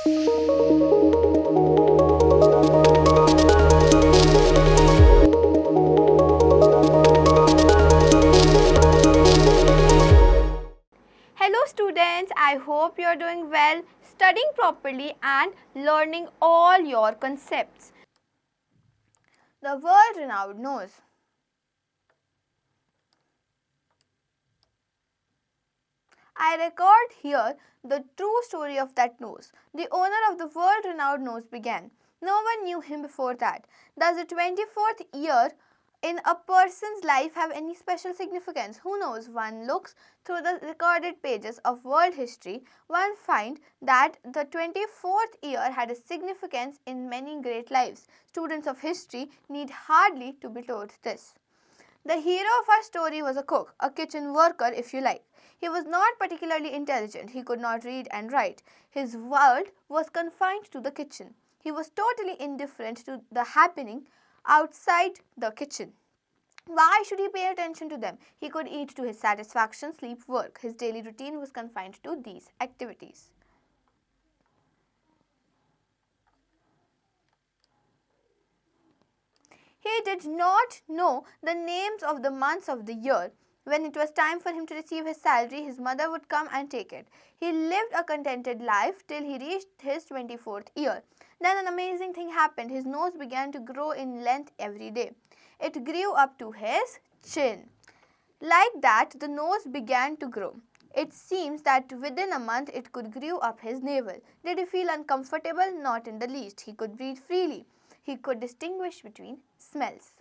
Hello students, I hope you are doing well, studying properly and learning all your concepts. The world-renowned nose. I record here the true story of that nose. The owner of the world-renowned nose began. No one knew him before that. Does the 24th year in a person's life have any special significance? Who knows? One looks through the recorded pages of world history, one finds that the 24th year had a significance in many great lives. Students of history need hardly to be told this. The hero of our story was a cook, a kitchen worker if you like. He was not particularly intelligent. He could not read and write. His world was confined to the kitchen. He was totally indifferent to the happening outside the kitchen. Why should he pay attention to them? He could eat to his satisfaction, sleep, work. His daily routine was confined to these activities. He did not know the names of the months of the year. When it was time for him to receive his salary, his mother would come and take it. He lived a contented life till he reached his 24th year. Then an amazing thing happened. His nose began to grow in length every day. It grew up to his chin. Like that, the nose began to grow. It seems that within a month it could grow up his navel. Did he feel uncomfortable? Not in the least. He could breathe freely. He could distinguish between smells.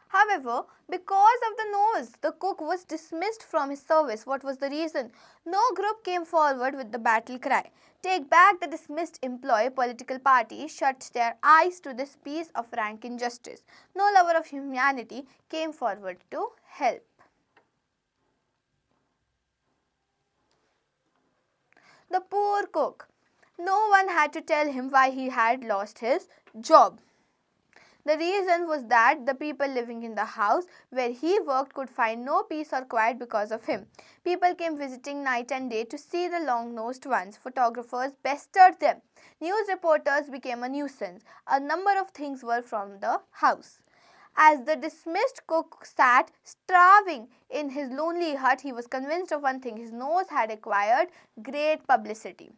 However, because of the nose, the cook was dismissed from his service. What was the reason? No group came forward with the battle cry. Take back the dismissed employee. Political parties shut their eyes to this piece of rank injustice. No lover of humanity came forward to help. The poor cook. No one had to tell him why he had lost his job. The reason was that the people living in the house where he worked could find no peace or quiet because of him. People came visiting night and day to see the long-nosed ones. Photographers pestered them. News reporters became a nuisance. A number of things were from the house. As the dismissed cook sat starving in his lonely hut, he was convinced of one thing: his nose had acquired great publicity.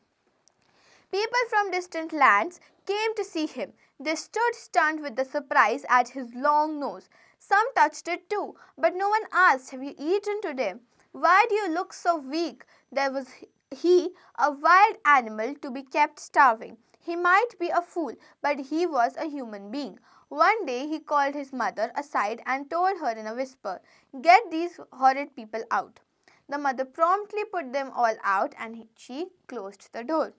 People from distant lands came to see him. They stood stunned with the surprise at his long nose. Some touched it too, but no one asked, "Have you eaten today? Why do you look so weak?" There was he, a wild animal to be kept starving. He might be a fool, but he was a human being. One day he called his mother aside and told her in a whisper, "Get these horrid people out." The mother promptly put them all out and she closed the door.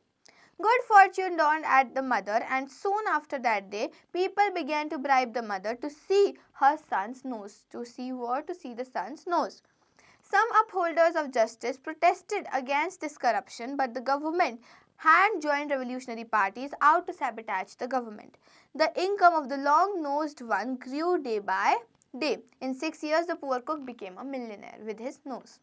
Good fortune dawned at the mother, and soon after that day, people began to bribe the mother to see her son's nose, to see the son's nose. Some upholders of justice protested against this corruption, but the government had joined revolutionary parties out to sabotage the government. The income of the long-nosed one grew day by day. In 6 years, the poor cook became a millionaire with his nose.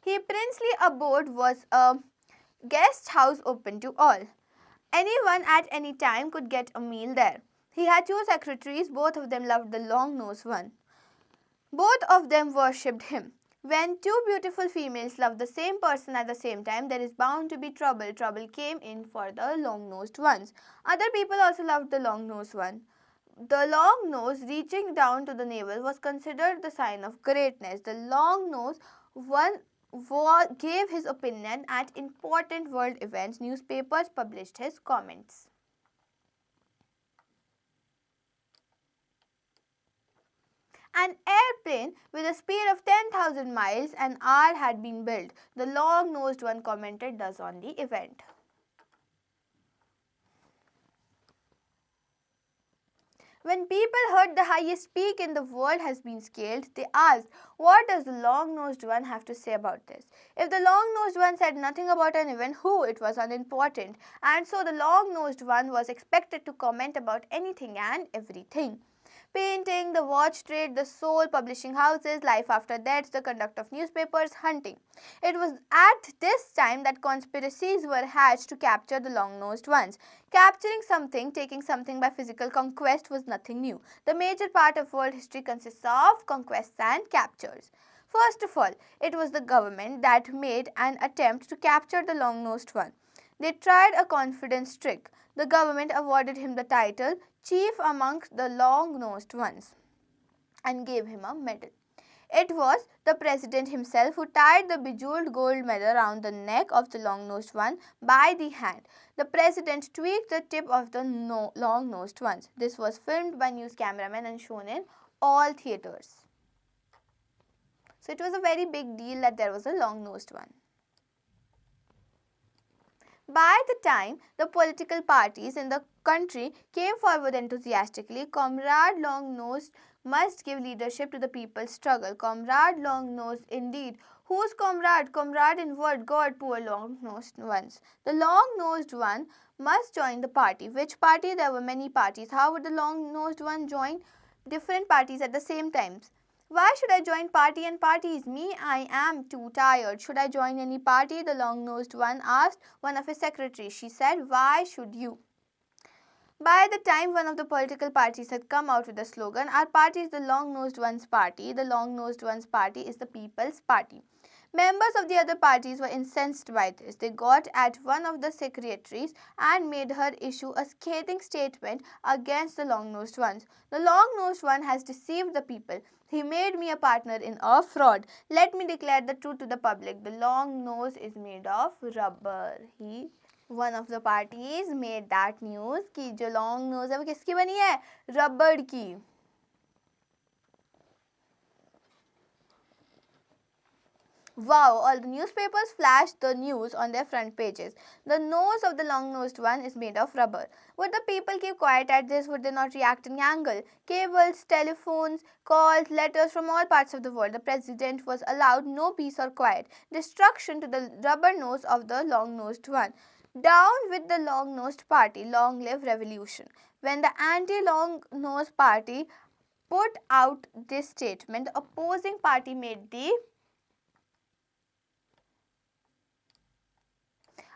His princely abode was a guest house open to all. Anyone at any time could get a meal there. He had 2 secretaries. Both of them loved the long-nosed one. Both of them worshipped him. When 2 beautiful females love the same person at the same time, there is bound to be trouble. Trouble came in for the long-nosed ones. Other people also loved the long-nosed one. The long nose reaching down to the navel was considered the sign of greatness. The long-nosed one gave his opinion at important world events. Newspapers published his comments. An airplane with a speed of 10,000 miles an hour had been built. The long-nosed one commented thus on the event. When people heard the highest peak in the world has been scaled, they asked, what does the long-nosed one have to say about this? If the long-nosed one said nothing about an event, it was unimportant, and so the long-nosed one was expected to comment about anything and everything. Painting, the watch trade, the soul, publishing houses, life after death, the conduct of newspapers, hunting. It was at this time that conspiracies were hatched to capture the long-nosed ones. Capturing something, taking something by physical conquest was nothing new. The major part of world history consists of conquests and captures. First of all, it was the government that made an attempt to capture the long-nosed one. They tried a confidence trick. The government awarded him the title chief amongst the long-nosed ones and gave him a medal. It was the president himself who tied the bejeweled gold medal around the neck of the long-nosed one by the hand. The president tweaked the tip of the long-nosed ones. This was filmed by news cameramen and shown in all theatres. So it was a very big deal that there was a long-nosed one. By the time the political parties in the country came forward enthusiastically, Comrade Long-Nosed must give leadership to the people's struggle. Comrade Long-Nosed indeed. Whose comrade? Comrade in word, God, poor long-nosed ones. The long-nosed one must join the party. Which party? There were many parties. How would the long-nosed one join different parties at the same time? Why should I join party and parties? Me, I am too tired. Should I join any party? The long-nosed one asked one of his secretaries. She said, why should you? By the time one of the political parties had come out with the slogan, our party is the long-nosed one's party. The long-nosed one's party is the people's party. Members of the other parties were incensed by this. They got at one of the secretaries and made her issue a scathing statement against the long-nosed ones. The long-nosed one has deceived the people. He made me a partner in a fraud. Let me declare the truth to the public. The long nose is made of rubber. One of the parties made that news कि जो long nose है वो किसकी बनी है? रबड़ की. Wow, all the newspapers flashed the news on their front pages. The nose of the long-nosed one is made of rubber. Would the people keep quiet at this? Would they not react in anger? Cables, telephones, calls, letters from all parts of the world. The president was allowed no peace or quiet. Destruction to the rubber nose of the long-nosed one. Down with the long-nosed party. Long live revolution. When the anti-long-nose party put out this statement, the opposing party made the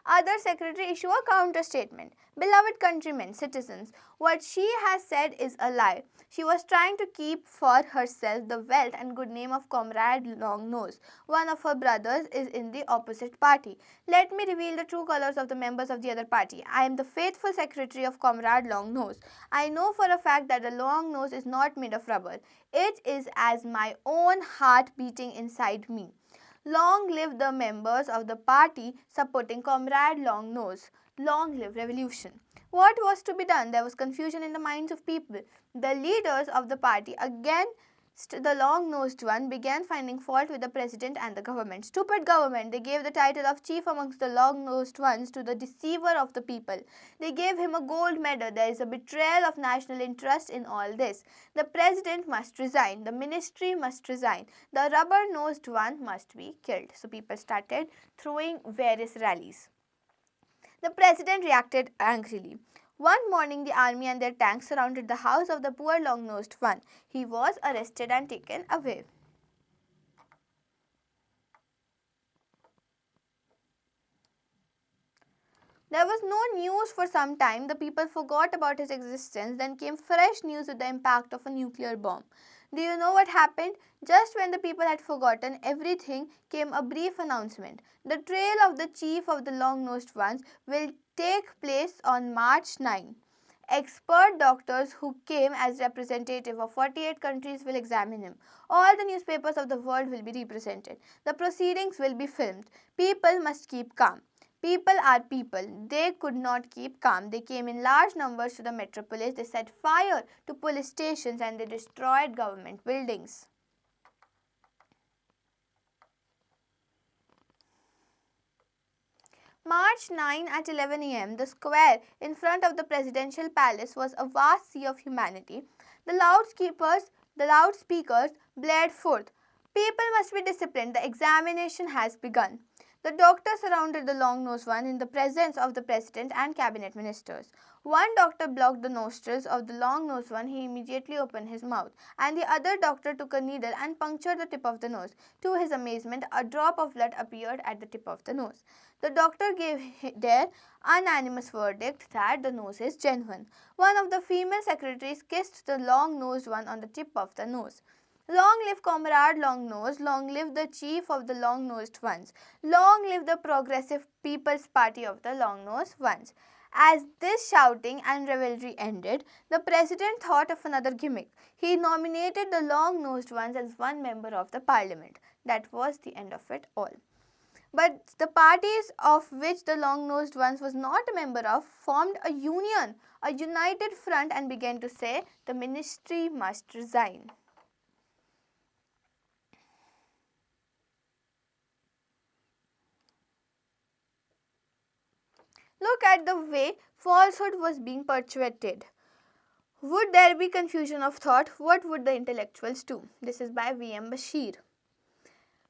other secretary issue a counter statement. Beloved countrymen, citizens, what she has said is a lie. She was trying to keep for herself the wealth and good name of Comrade Longnose. One of her brothers is in the opposite party. Let me reveal the true colors of the members of the other party. I am the faithful secretary of Comrade Longnose. I know for a fact that the long nose is not made of rubber. It is as my own heart beating inside me. Long live the members of the party supporting Comrade Longnose. Long live revolution. What was to be done? There was confusion in the minds of people. The leaders of the party against the long-nosed one began finding fault with the president and the government. Stupid government. They gave the title of chief amongst the long-nosed ones to the deceiver of the people. They gave him a gold medal. There is a betrayal of national interest in all this. The president must resign. The ministry must resign. The rubber-nosed one must be killed. So people started throwing various rallies. The president reacted angrily. One morning, the army and their tanks surrounded the house of the poor long-nosed one. He was arrested and taken away. There was no news for some time. The people forgot about his existence. Then came fresh news with the impact of a nuclear bomb. Do you know what happened? Just when the people had forgotten everything, came a brief announcement. The trial of the chief of the long-nosed ones will take place on March 9. Expert doctors who came as representative of 48 countries will examine him. All the newspapers of the world will be represented. The proceedings will be filmed. People must keep calm. People are people. They could not keep calm. They came in large numbers to the metropolis. They set fire to police stations and they destroyed government buildings. March 9 at 11 a.m., the square in front of the presidential palace was a vast sea of humanity. The loudspeakers blared forth, "People must be disciplined. The examination has begun." The doctor surrounded the long-nosed one in the presence of the president and cabinet ministers. One doctor blocked the nostrils of the long-nosed one. He immediately opened his mouth, and the other doctor took a needle and punctured the tip of the nose. To his amazement, a drop of blood appeared at the tip of the nose. The doctor gave their unanimous verdict that the nose is genuine. One of the female secretaries kissed the long-nosed one on the tip of the nose. "Long live Comrade Longnose, long live the chief of the long-nosed ones, long live the Progressive People's Party of the long-nosed ones." As this shouting and revelry ended, the president thought of another gimmick. He nominated the long-nosed ones as one member of the parliament. That was the end of it all. But the parties of which the long-nosed ones was not a member of formed a union, a united front, and began to say, "The ministry must resign." Look at the way falsehood was being perpetuated. Would there be confusion of thought? What would the intellectuals do? This is by V.M. Bashir.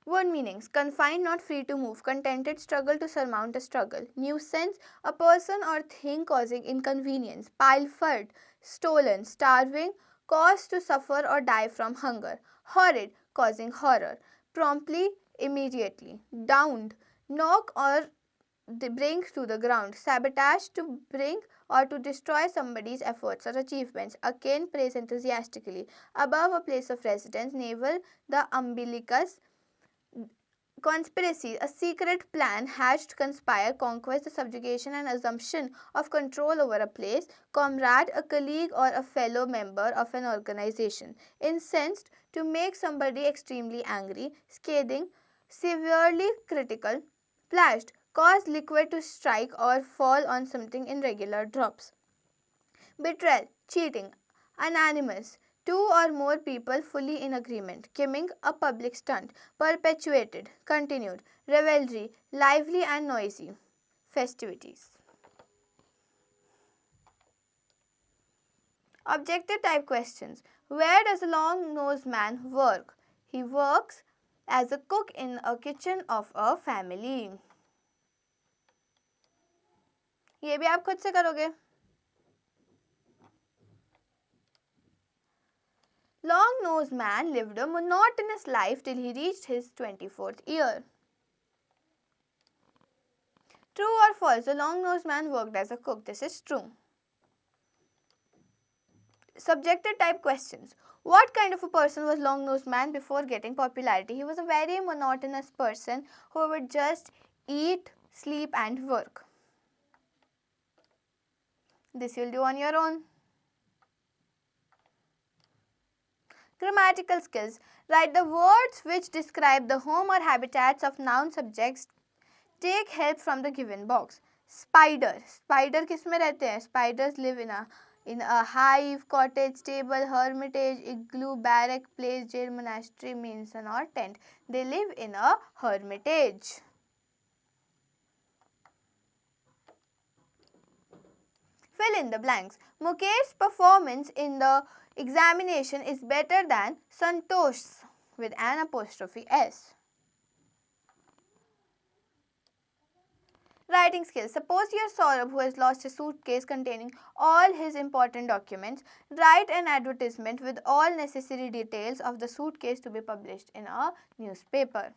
Word meanings: confined, not free to move; contented, struggle to surmount a struggle; nuisance, a person or thing causing inconvenience; pilfered, stolen; starving, caused to suffer or die from hunger; horrid, causing horror; promptly, immediately; downed, knock or bring to the ground; sabotage, to bring or to destroy somebody's efforts or achievements; akin, praise enthusiastically; above a place of residence; navel, the umbilicus; conspiracy, a secret plan hatched, conspire, conquest, the subjugation and assumption of control over a place; comrade, a colleague or a fellow member of an organization; incensed, to make somebody extremely angry; scathing, severely critical; plashed, cause liquid to strike or fall on something in regular drops; betrayal, cheating; unanimous, two or more people fully in agreement; gimmick, a public stunt; perpetuated, continued; revelry, lively and noisy; festivities. Objective type questions. Where does a long-nosed man work? He works as a cook in a kitchen of a family. ये भी आप खुद से करोगे. Long-nosed man lived a monotonous life till he reached his 24th year. True or false? The long-nosed man worked as a cook. This is true. Subjective type questions. What kind of a person was long-nosed man before getting popularity? He was a very monotonous person who would just eat, sleep and work. This you'll do on your own. Grammatical skills. Write the words which describe the home or habitats of noun subjects. Take help from the given box. Spider. Spider किस में रहते हैं? Spiders live in a hive, cottage, stable, hermitage, igloo, barrack, place, jail, monastery, mansion or tent. They live in a hermitage. Fill in the blanks. Mukesh's performance in the examination is better than Santosh's with an apostrophe S. Writing skills. Suppose you are Saurabh who has lost a suitcase containing all his important documents. Write an advertisement with all necessary details of the suitcase to be published in a newspaper.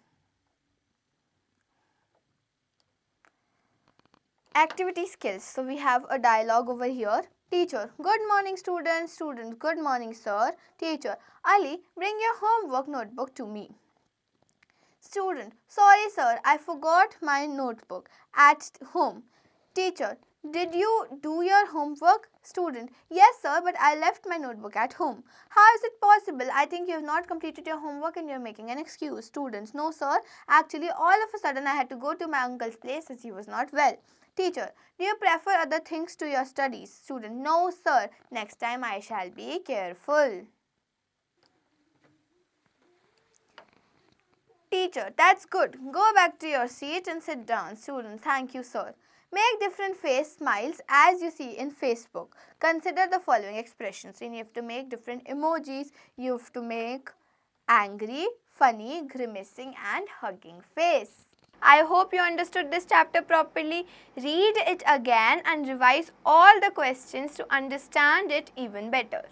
Activity skills. So we have a dialogue over here. Teacher: good morning students. Students: good morning sir. Teacher: Ali, bring your homework notebook to me. Student: sorry sir, I forgot my notebook at home. Teacher: did you do your homework? Student: yes sir, but I left my notebook at home. How is it possible? I think you have not completed your homework and you are making an excuse. Students: no sir, actually all of a sudden I had to go to my uncle's place as he was not well. Teacher: do you prefer other things to your studies? Student: no sir, next time I shall be careful. Teacher, that's good. Go back to your seat and sit down. Student, thank you, sir. Make different face smiles as you see in Facebook. Consider the following expressions. You have to make different emojis. You have to make angry, funny, grimacing and hugging face. I hope you understood this chapter properly. Read it again and revise all the questions to understand it even better.